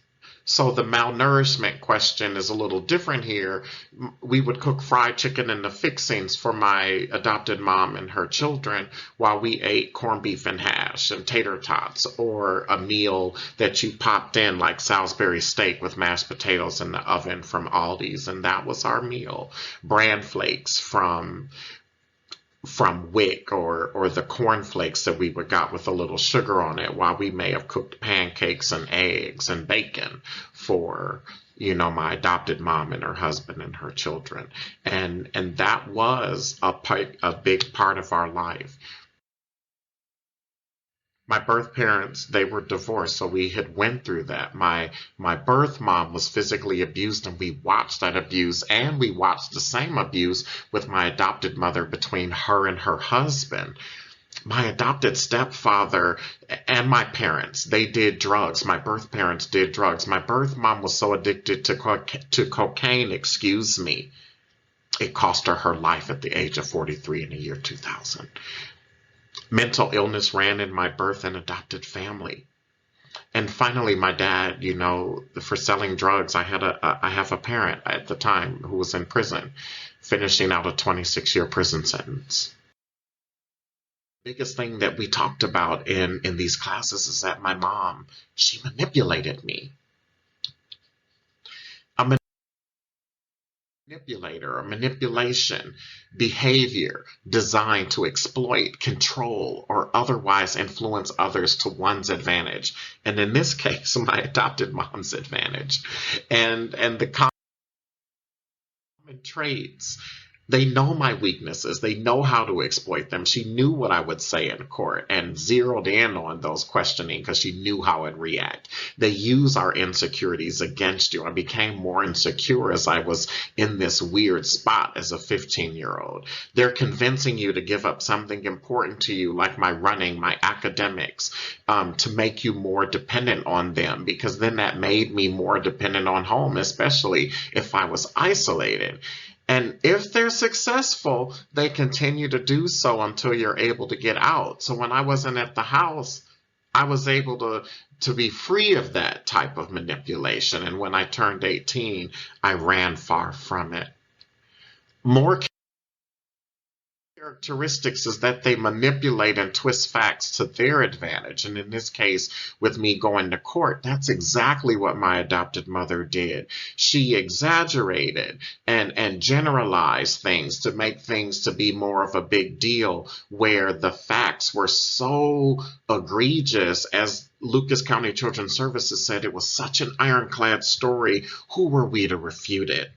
So the malnourishment question is a little different here. We would cook fried chicken and the fixings for my adopted mom and her children while we ate corned beef and hash and tater tots, or a meal that you popped in like Salisbury steak with mashed potatoes in the oven from Aldi's, and that was our meal. Bran flakes from WIC, or the corn flakes that we would got with a little sugar on it, while we may have cooked pancakes and eggs and bacon for my adopted mom and her husband and her children. And that was a big part of our life. My birth parents, they were divorced, so we had went through that. My birth mom was physically abused, and we watched that abuse, and we watched the same abuse with my adopted mother between her and her husband. My adopted stepfather and my parents, they did drugs. My birth parents did drugs. My birth mom was so addicted to cocaine, it cost her her life at the age of 43 in the year 2000. Mental illness ran in my birth and adopted family. And finally, my dad, for selling drugs, I have a parent at the time who was in prison, finishing out a 26-year prison sentence. The biggest thing that we talked about in these classes is that my mom, she manipulated me. Manipulator or manipulation behavior designed to exploit, control, or otherwise influence others to one's advantage, and in this case my adopted mom's advantage. And the common traits, they know my weaknesses, they know how to exploit them. She knew what I would say in court and zeroed in on those questioning because she knew how I'd react. They use our insecurities against you. I became more insecure as I was in this weird spot as a 15-year-old. They're convincing you to give up something important to you, like my running, my academics, to make you more dependent on them, because then that made me more dependent on home, especially if I was isolated. And if they're successful, they continue to do so until you're able to get out. So when I wasn't at the house, I was able to be free of that type of manipulation. And when I turned 18, I ran far from it. More characteristics is that they manipulate and twist facts to their advantage. And in this case, with me going to court, that's exactly what my adopted mother did. She exaggerated and generalized things to make things to be more of a big deal, where the facts were so egregious. As Lucas County Children's Services said, it was such an ironclad story. Who were we to refute it?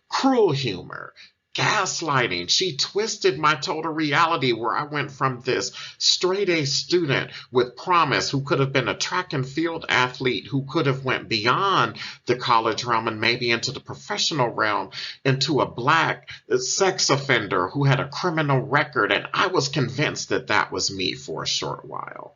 Cruel humor, gaslighting. She twisted my total reality, where I went from this straight A student with promise, who could have been a track and field athlete, who could have went beyond the college realm and maybe into the professional realm, into a black sex offender who had a criminal record. And I was convinced that that was me for a short while.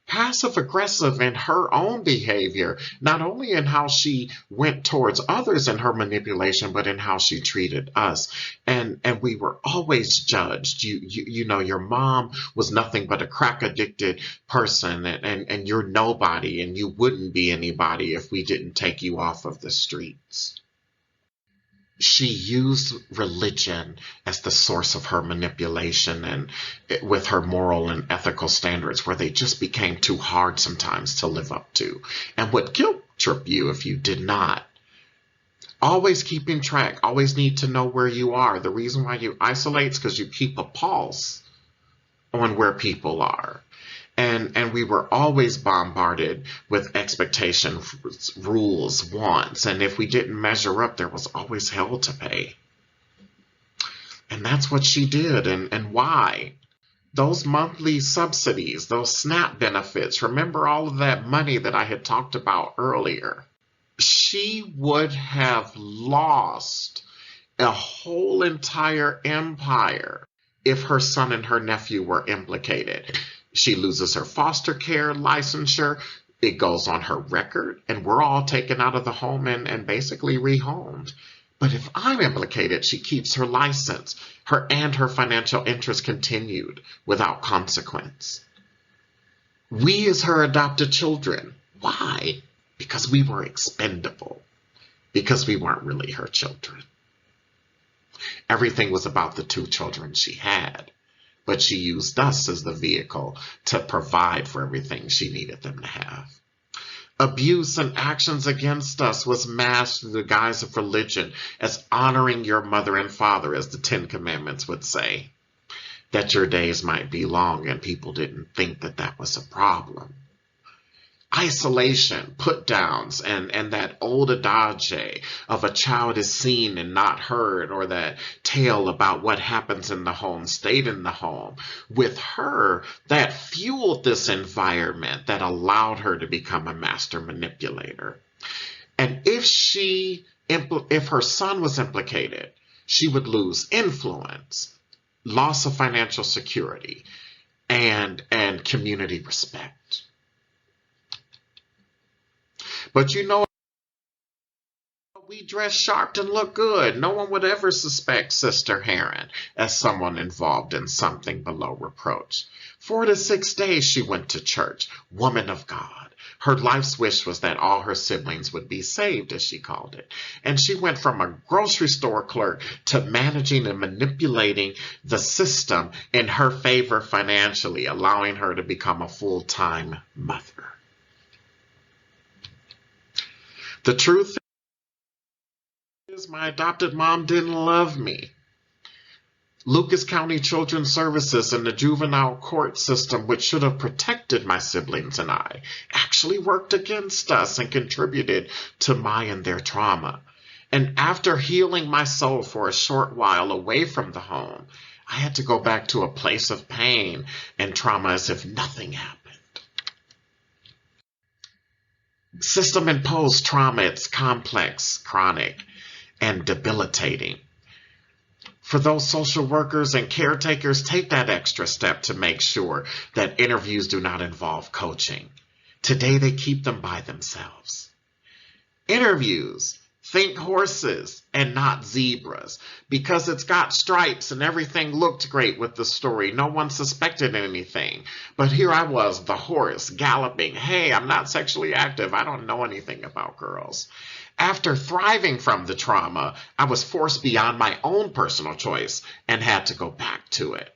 Passive aggressive in her own behavior, not only in how she went towards others in her manipulation, but in how she treated us. And we were always judged. You know, your mom was nothing but a crack addicted person, and you're nobody, and you wouldn't be anybody if we didn't take you off of the streets. She used religion as the source of her manipulation, and with her moral and ethical standards, where they just became too hard sometimes to live up to, and would guilt trip you if you did not. Always keeping track, always need to know where you are. The reason why you isolate is because you keep a pulse on where people are. And we were always bombarded with expectations, rules, wants. And if we didn't measure up, there was always hell to pay. And that's what she did. And why? Those monthly subsidies, those SNAP benefits, remember all of that money that I had talked about earlier? She would have lost a whole entire empire if her son and her nephew were implicated. She loses her foster care licensure. It goes on her record, and we're all taken out of the home and basically rehomed. But if I'm implicated, she keeps her license, and her financial interest continued without consequence. We as her adopted children. Why? Because we were expendable. Because we weren't really her children. Everything was about the two children she had. But she used us as the vehicle to provide for everything she needed them to have. Abuse and actions against us was masked through the guise of religion as honoring your mother and father, as the Ten Commandments would say, that your days might be long, and people didn't think that that was a problem. Isolation, put downs, and that old adage of a child is seen and not heard, or that tale about what happens in the home stayed in the home. With her, that fueled this environment that allowed her to become a master manipulator. And if her son was implicated, she would lose influence, loss of financial security, and community respect. But you know, we dress sharp and look good. No one would ever suspect Sister Heron as someone involved in something below reproach. 4 to 6 days she went to church, woman of God. Her life's wish was that all her siblings would be saved, as she called it. And she went from a grocery store clerk to managing and manipulating the system in her favor financially, allowing her to become a full-time mother. The truth is, my adopted mom didn't love me. Lucas County Children's Services and the juvenile court system, which should have protected my siblings and I, actually worked against us and contributed to my and their trauma. And after healing my soul for a short while away from the home, I had to go back to a place of pain and trauma as if nothing happened. System-imposed trauma, it's complex, chronic, and debilitating. For those social workers and caretakers, take that extra step to make sure that interviews do not involve coaching. Today, they keep them by themselves. Interviews, Think horses and not zebras, because it's got stripes and everything looked great with the story. No one suspected anything. But here I was, the horse, galloping. Hey, I'm not sexually active. I don't know anything about girls. After thriving from the trauma, I was forced beyond my own personal choice and had to go back to it.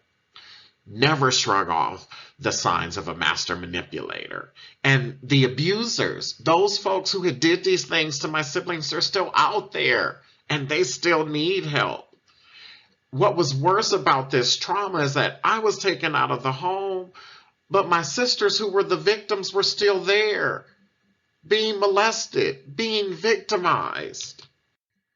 Never shrug off the signs of a master manipulator. And the abusers, those folks who had did these things to my siblings, are still out there and they still need help. What was worse about this trauma is that I was taken out of the home, but my sisters who were the victims were still there, being molested, being victimized.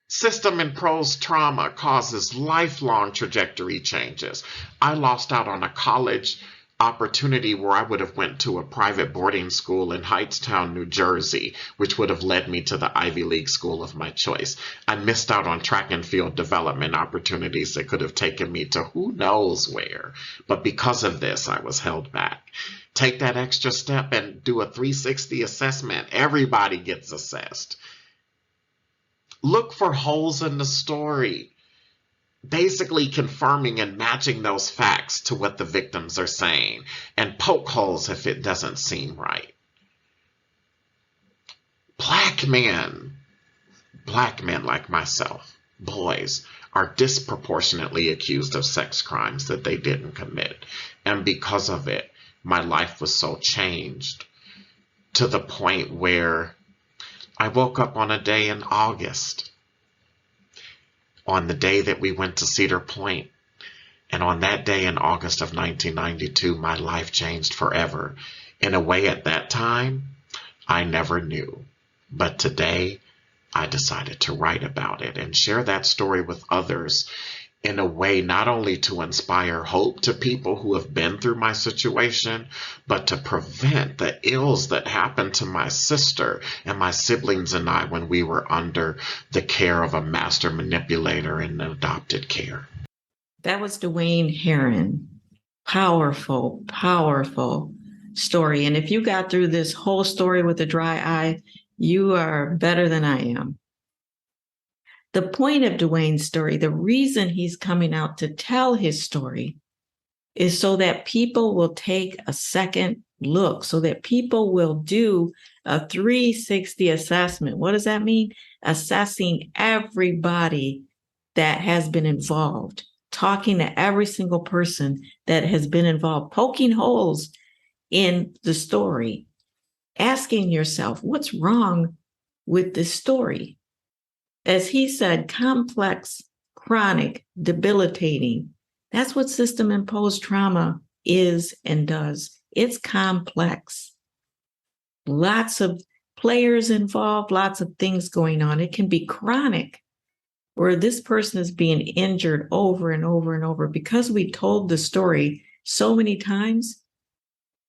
System-imposed trauma causes lifelong trajectory changes. I lost out on a college opportunity where I would have went to a private boarding school in Hightstown, New Jersey, which would have led me to the Ivy League school of my choice. I missed out on track and field development opportunities that could have taken me to who knows where. But because of this, I was held back. Take that extra step and do a 360 assessment. Everybody gets assessed. Look for holes in the story, basically confirming and matching those facts to what the victims are saying, and poke holes if it doesn't seem right. Black men like myself, boys, are disproportionately accused of sex crimes that they didn't commit. And because of it, my life was so changed to the point where I woke up on a day in August, on the day that we went to Cedar Point. And on that day in August of 1992, my life changed forever. In a way at that time, I never knew. But today, I decided to write about it and share that story with others in a way not only to inspire hope to people who have been through my situation, but to prevent the ills that happened to my sister and my siblings and I when we were under the care of a master manipulator in adopted care. That was Dwayne Heron. Powerful, powerful story. And if you got through this whole story with a dry eye, you are better than I am. The point of Dwayne's story, the reason he's coming out to tell his story, is so that people will take a second look, so that people will do a 360 assessment. What does that mean? Assessing everybody that has been involved, talking to every single person that has been involved, poking holes in the story, asking yourself, what's wrong with this story? As he said, complex, chronic, debilitating. That's what system-imposed trauma is and does. It's complex. Lots of players involved, lots of things going on. It can be chronic, where this person is being injured over and over and over. Because we told the story so many times,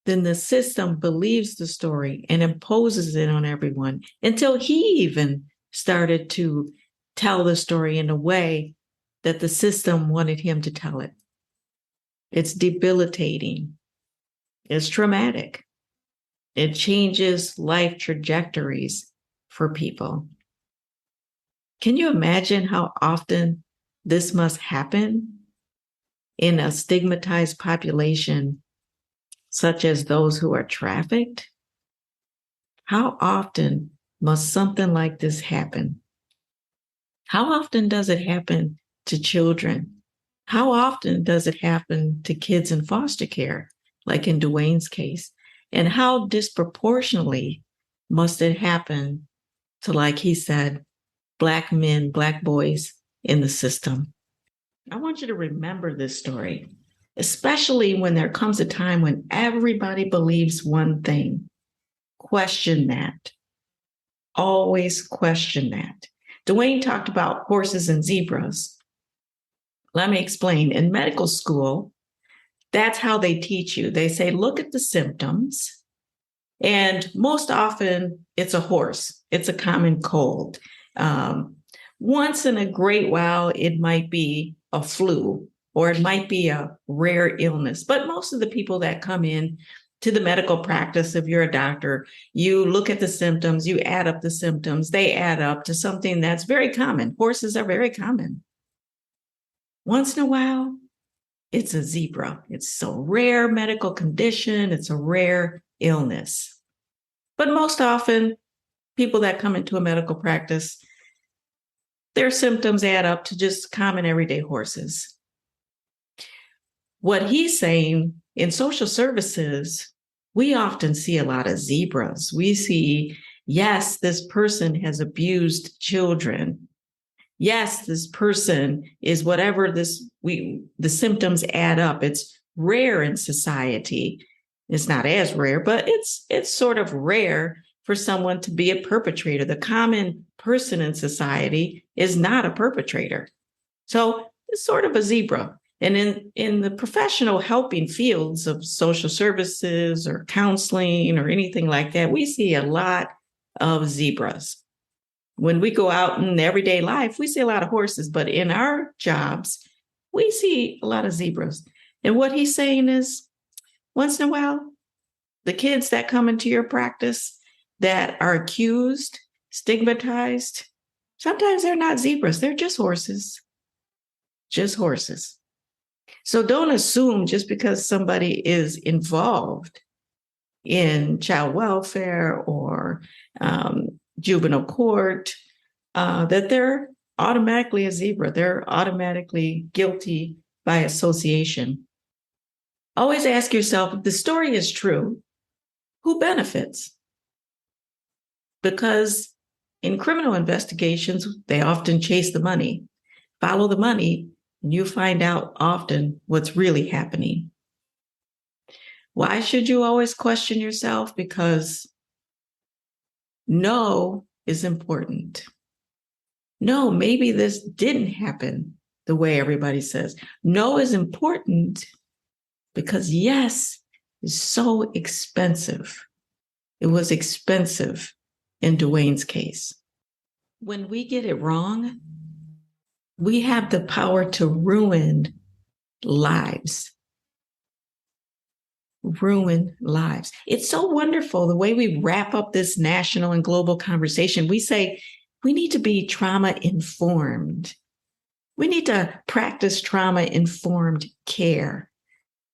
then the system believes the story and imposes it on everyone, until he even started to tell the story in a way that the system wanted him to tell it. It's debilitating. It's traumatic. It changes life trajectories for people. Can you imagine how often this must happen in a stigmatized population, such as those who are trafficked? How often must something like this happen? How often does it happen to children? How often does it happen to kids in foster care, like in Dwayne's case? And how disproportionately must it happen to, like he said, Black men, Black boys in the system? I want you to remember this story, especially when there comes a time when everybody believes one thing. Question that. Always question that. Dwayne talked about horses and zebras. Let me explain. In medical school, that's how they teach you. They say, look at the symptoms. And most often it's a horse. It's a common cold. Once in a great while, it might be a flu, or it might be a rare illness. But most of the people that come in to the medical practice. If you're a doctor, you look at the symptoms, you add up the symptoms, they add up to something that's very common. Horses are very common. Once in a while, it's a zebra. It's a rare medical condition. It's a rare illness. But most often, people that come into a medical practice, their symptoms add up to just common everyday horses. What he's saying in social services, we often see a lot of zebras. We see, yes, this person has abused children. Yes, this person is whatever the symptoms add up. It's rare in society. It's not as rare, but it's sort of rare for someone to be a perpetrator. The common person in society is not a perpetrator. So it's sort of a zebra. And in the professional helping fields of social services or counseling or anything like that, we see a lot of zebras. When we go out in everyday life, we see a lot of horses, but in our jobs, we see a lot of zebras. And what he's saying is, once in a while, the kids that come into your practice that are accused, stigmatized, sometimes they're not zebras, they're just horses. Just horses. So don't assume just because somebody is involved in child welfare or juvenile court, that they're automatically a zebra. They're automatically guilty by association. Always ask yourself, if the story is true, who benefits? Because in criminal investigations, they often chase the money. Follow the money, and you find out often what's really happening. Why should you always question yourself? Because no is important. No, maybe this didn't happen the way everybody says. No is important because yes is so expensive. It was expensive in Dwayne's case. When we get it wrong, we have the power to ruin lives. Ruin lives. It's so wonderful the way we wrap up this national and global conversation. We say we need to be trauma informed. We need to practice trauma informed care.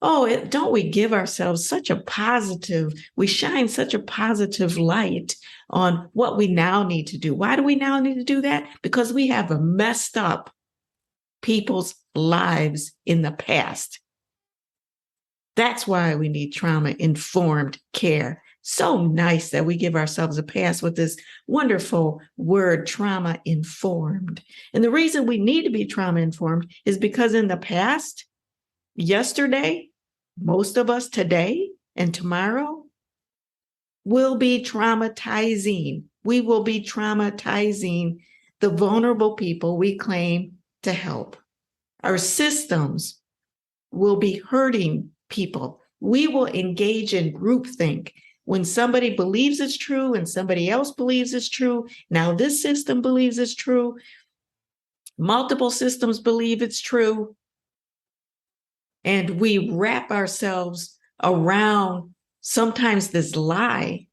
Oh, don't we give ourselves such a positive, we shine such a positive light on what we now need to do. Why do we now need to do that? Because we have messed up people's lives in the past. That's why we need trauma-informed care. So nice that we give ourselves a pass with this wonderful word, trauma-informed. And the reason we need to be trauma-informed is because in the past, yesterday, most of us today and tomorrow will be traumatizing. We will be traumatizing the vulnerable people we claim to help. Our systems will be hurting people. We will engage in groupthink. When somebody believes it's true and somebody else believes it's true, now this system believes it's true, multiple systems believe it's true, and we wrap ourselves around sometimes this lie.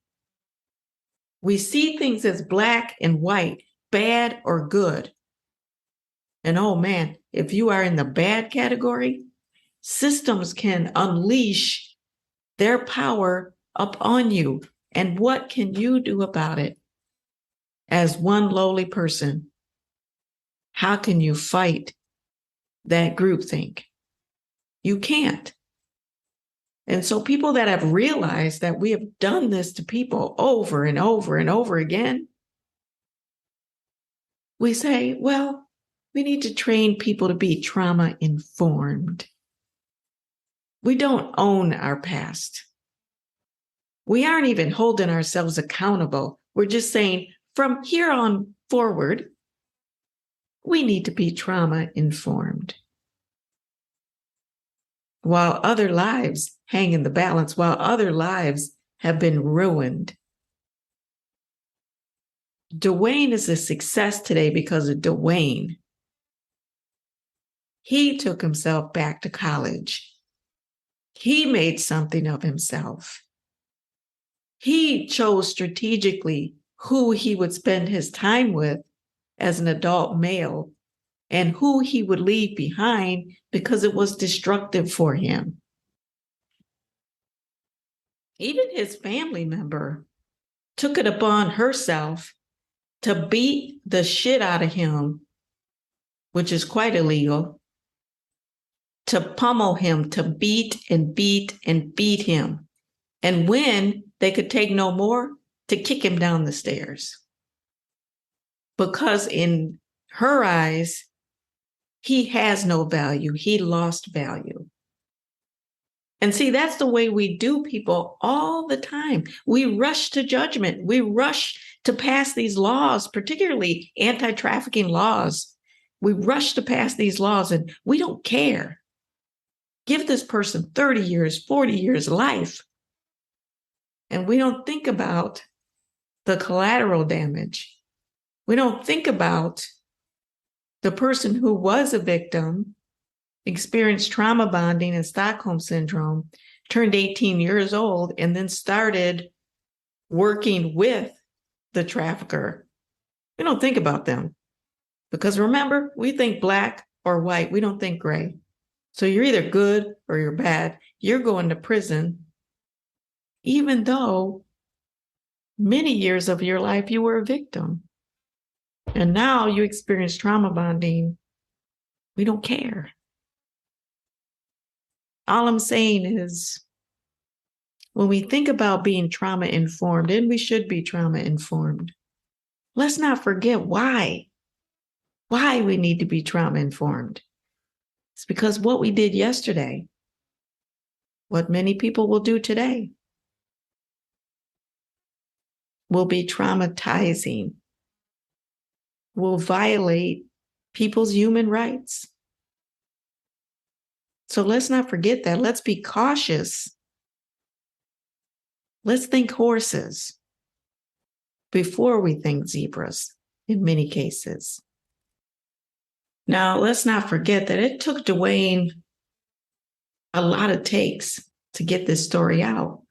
We see things as black and white, bad or good. And oh man, if you are in the bad category, systems can unleash their power up on you. And what can you do about it as one lowly person? How can you fight that groupthink? You can't. And so people that have realized that we have done this to people over and over and over again, we say, well, we need to train people to be trauma informed. We don't own our past. We aren't even holding ourselves accountable. We're just saying from here on forward, we need to be trauma informed. While other lives hang in the balance, while other lives have been ruined. Dwayne is a success today because of Dwayne. He took himself back to college. He made something of himself. He chose strategically who he would spend his time with as an adult male and who he would leave behind because it was destructive for him. Even his family member took it upon herself to beat the shit out of him, which is quite illegal, to pummel him, to beat and beat and beat him. And when they could take no more, to kick him down the stairs. Because in her eyes, he has no value. He lost value. And see, that's the way we do people all the time. We rush to judgment. We rush to pass these laws, particularly anti-trafficking laws. We rush to pass these laws and we don't care. Give this person 30 years, 40 years life. And we don't think about the collateral damage. We don't think about the person who was a victim, experienced trauma bonding and Stockholm syndrome, turned 18 years old, and then started working with the trafficker. We don't think about them because remember, we think black or white. We don't think gray. So you're either good or you're bad. You're going to prison, even though many years of your life you were a victim. And now you experience trauma bonding. We don't care. All I'm saying is when we think about being trauma informed, and we should be trauma informed, let's not forget why we need to be trauma informed. It's because what we did yesterday, what many people will do today, will be traumatizing, will violate people's human rights. So let's not forget that. Let's be cautious. Let's think horses before we think zebras in many cases. Now, let's not forget that it took Dwayne a lot of takes to get this story out.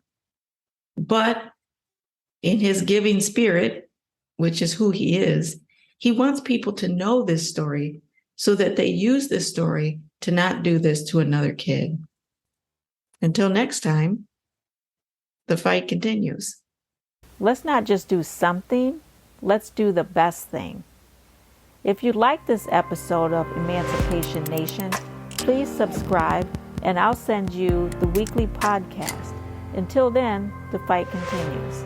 But in his giving spirit, which is who he is, he wants people to know this story so that they use this story to not do this to another kid. Until next time, the fight continues. Let's not just do something, let's do the best thing. If you like this episode of Emancipation Nation, please subscribe and I'll send you the weekly podcast. Until then, the fight continues.